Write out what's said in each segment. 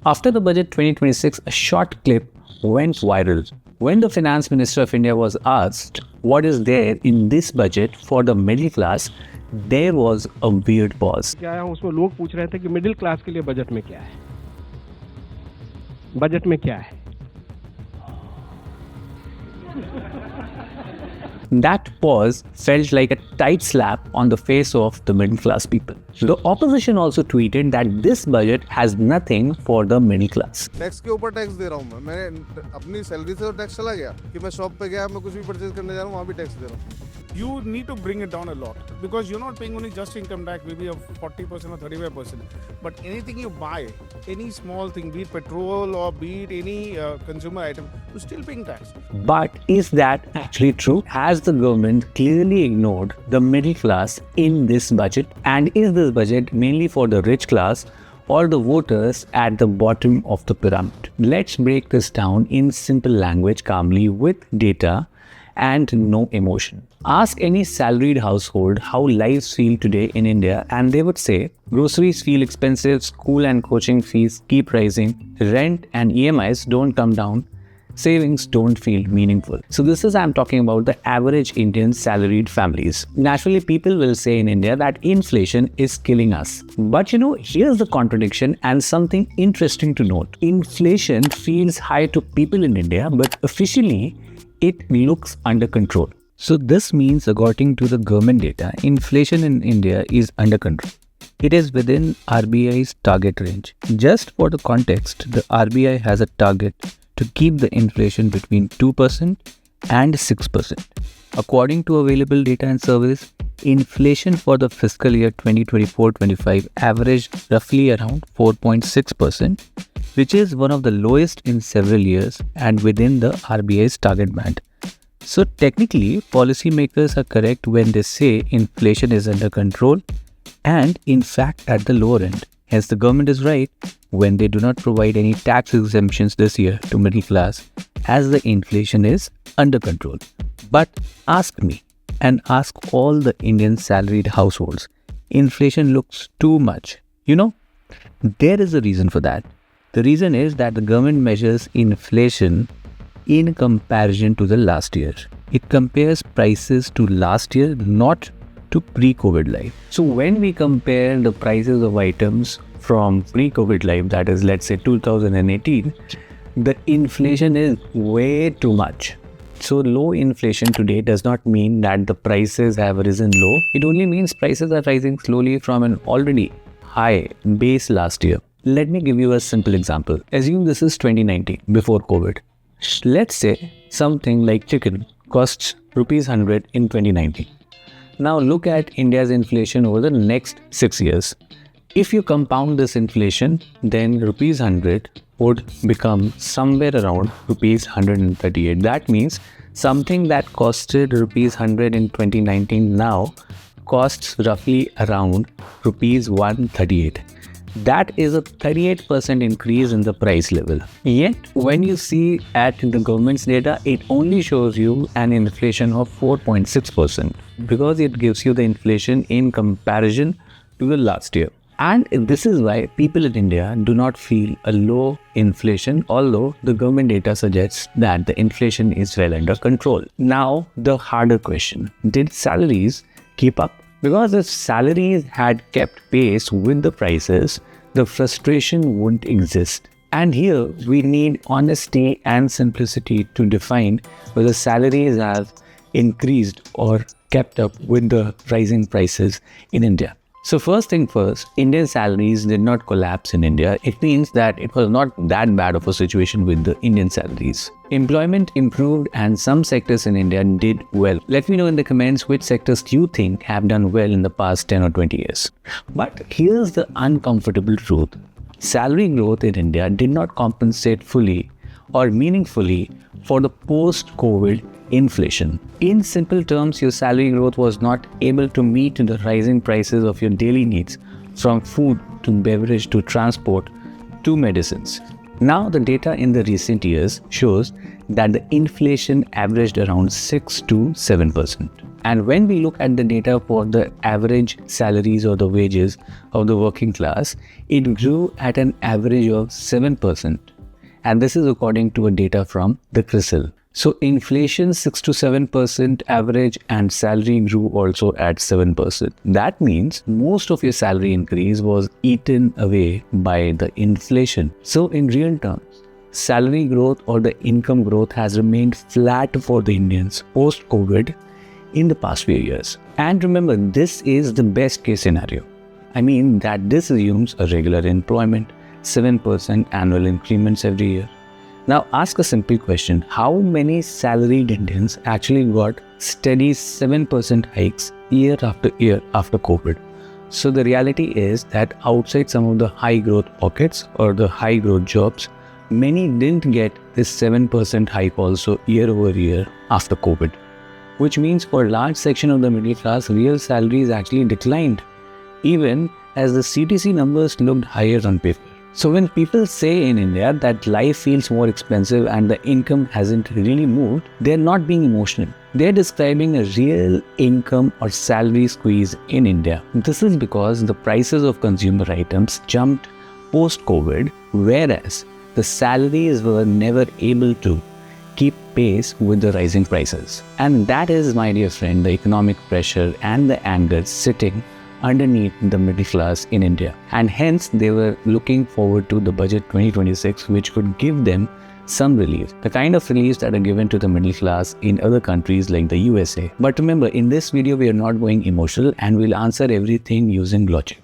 After the budget 2026, a short clip went viral. When the Finance Minister of India was asked what is there in this budget for the middle class, there was a weird pause. क्या है उसमें लोग पूछ रहे थे कि middle class के लिए बजट में क्या है, बजट में क्या है. That pause felt like a tight slap on the face of the middle class people. The opposition also tweeted that this budget has nothing for the middle class. Tax के ऊपर tax दे रहा हूँ मैंने अपनी salary से तो tax चला गया कि मैं शॉप पे गया, मैं कुछ भी परचेज करने जा रहा हूँ, वहाँ भी टैक्स दे रहा हूँ. You need to bring it down a lot because you're not paying only just income tax, maybe of 40% or 35%. But anything you buy, any small thing, be it petrol or be it any consumer item, you're still paying tax. But is that actually true? Has the government clearly ignored the middle class in this budget? And is this budget mainly for the rich class or the voters at the bottom of the pyramid? Let's break this down in simple language calmly with data and no emotion. Ask any salaried household how lives feel today in India and they would say groceries feel expensive, school and coaching fees keep rising, rent and EMIs don't come down, savings don't feel meaningful. So this is I'm talking about the average Indian salaried families. Naturally, people will say in India that inflation is killing us. But here's the contradiction and something interesting to note. Inflation feels high to people in India, but officially it looks under control. So this means, according to the government data, inflation in India is under control. It is within RBI's target range. Just for the context, the RBI has a target to keep the inflation between 2% and 6%. According to available data and surveys, inflation for the fiscal year 2024-25 averaged roughly around 4.6%, which is one of the lowest in several years and within the RBI's target band. So technically, policymakers are correct when they say inflation is under control and in fact at the lower end. Hence, the government is right when they do not provide any tax exemptions this year to middle class as the inflation is under control. But ask me and ask all the Indian salaried households, inflation looks too much. There is a reason for that. The reason is that the government measures inflation in comparison to the last year. It compares prices to last year, not to pre-COVID life. So when we compare the prices of items from pre-COVID life, that is let's say 2018, the inflation is way too much. So low inflation today does not mean that the prices have risen low. It only means prices are rising slowly from an already high base last year. Let me give you a simple example. Assume this is 2019, before COVID. Let's say something like chicken costs rupees 100 in 2019. Now look at India's inflation over the next 6 years. If you compound this inflation, then rupees 100 would become somewhere around rupees 138. That means something that costed rupees 100 in 2019 now costs roughly around rupees 138. That is a 38% increase in the price level. Yet, when you see at the government's data, it only shows you an inflation of 4.6% because it gives you the inflation in comparison to the last year. And this is why people in India do not feel a low inflation, although the government data suggests that the inflation is well under control. Now, the harder question, did salaries keep up? Because if salaries had kept pace with the prices, the frustration wouldn't exist. And here we need honesty and simplicity to define whether salaries have increased or kept up with the rising prices in India. So first thing first, Indian salaries did not collapse in India. It means that it was not that bad of a situation with the Indian salaries. Employment improved and some sectors in India did well. Let me know in the comments which sectors you think have done well in the past 10 or 20 years. But here's the uncomfortable truth. Salary growth in India did not compensate fully or meaningfully for the post-COVID inflation. In simple terms, your salary growth was not able to meet the rising prices of your daily needs, from food to beverage to transport to medicines. Now, the data in the recent years shows that the inflation averaged around 6 to 7%. And when we look at the data for the average salaries or the wages of the working class, it grew at an average of 7%. And this is according to a data from the CRISIL. So inflation 6 to 7% average and salary grew also at 7%. That means most of your salary increase was eaten away by the inflation. So in real terms, salary growth or the income growth has remained flat for the Indians post-COVID in the past few years. And remember, this is the best case scenario. I mean that this assumes a regular employment, 7% annual increments every year. Now ask a simple question, how many salaried Indians actually got steady 7% hikes year after COVID? So the reality is that outside some of the high growth pockets or the high growth jobs, many didn't get this 7% hike also year over year after COVID. Which means for a large section of the middle class, real salaries actually declined, even as the CTC numbers looked higher on paper. So when people say in India that life feels more expensive and the income hasn't really moved, they're not being emotional. They're describing a real income or salary squeeze in India. This is because the prices of consumer items jumped post-COVID, whereas the salaries were never able to keep pace with the rising prices. And that is, my dear friend, the economic pressure and the anger sitting underneath the middle class in India. And hence they were looking forward to the budget 2026, which could give them some relief. The kind of reliefs that are given to the middle class in other countries like the USA. But remember, in this video, we are not going emotional and we'll answer everything using logic.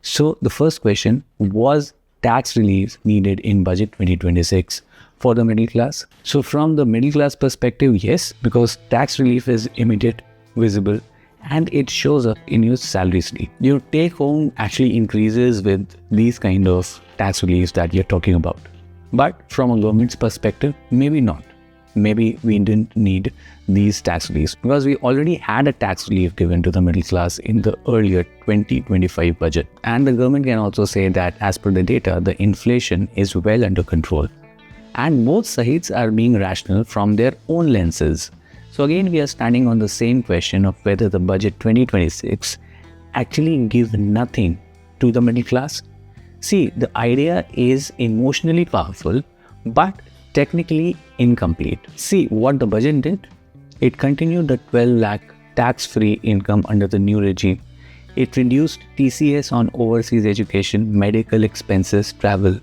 So the first question, was tax relief needed in budget 2026 for the middle class? So from the middle class perspective, yes, because tax relief is immediate, visible, and it shows up in your salary slip. Your take home actually increases with these kind of tax reliefs that you're talking about. But from a government's perspective, maybe not. Maybe we didn't need these tax reliefs because we already had a tax relief given to the middle class in the earlier 2025 budget. And the government can also say that as per the data, the inflation is well under control. And both sides are being rational from their own lenses. So again, we are standing on the same question of whether the budget 2026 actually gives nothing to the middle class. See, the idea is emotionally powerful, but technically incomplete. See what the budget did. It continued the 12 lakh tax-free income under the new regime. It reduced TCS on overseas education, medical expenses, travel.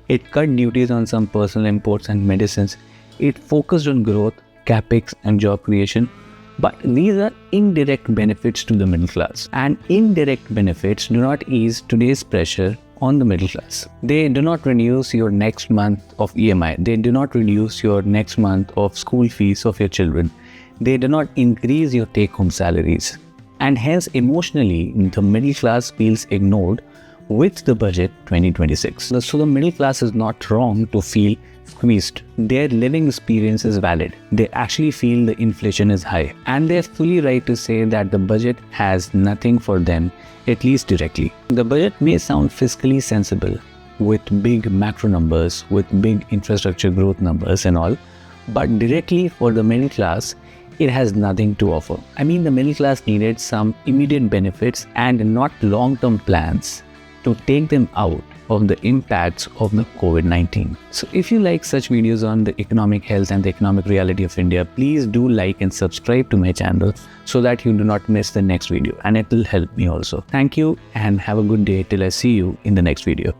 It cut duties on some personal imports and medicines. It focused on growth, capex and job creation. But these are indirect benefits to the middle class. And indirect benefits do not ease today's pressure on the middle class. They do not reduce your next month of EMI. They do not reduce your next month of school fees of your children. They do not increase your take-home salaries. And hence, emotionally, the middle class feels ignored with the budget 2026. So the middle class is not wrong to feel squeezed. Their living experience is valid. They actually feel the inflation is high. And they're fully right to say that the budget has nothing for them, at least directly. The budget may sound fiscally sensible with big macro numbers, with big infrastructure growth numbers and all, but directly for the middle class, it has nothing to offer. I mean, the middle class needed some immediate benefits and not long-term plans to take them out of the impacts of the COVID-19. So if you like such videos on the economic health and the economic reality of India, please do like and subscribe to my channel so that you do not miss the next video, and it will help me also. Thank you and have a good day till I see you in the next video.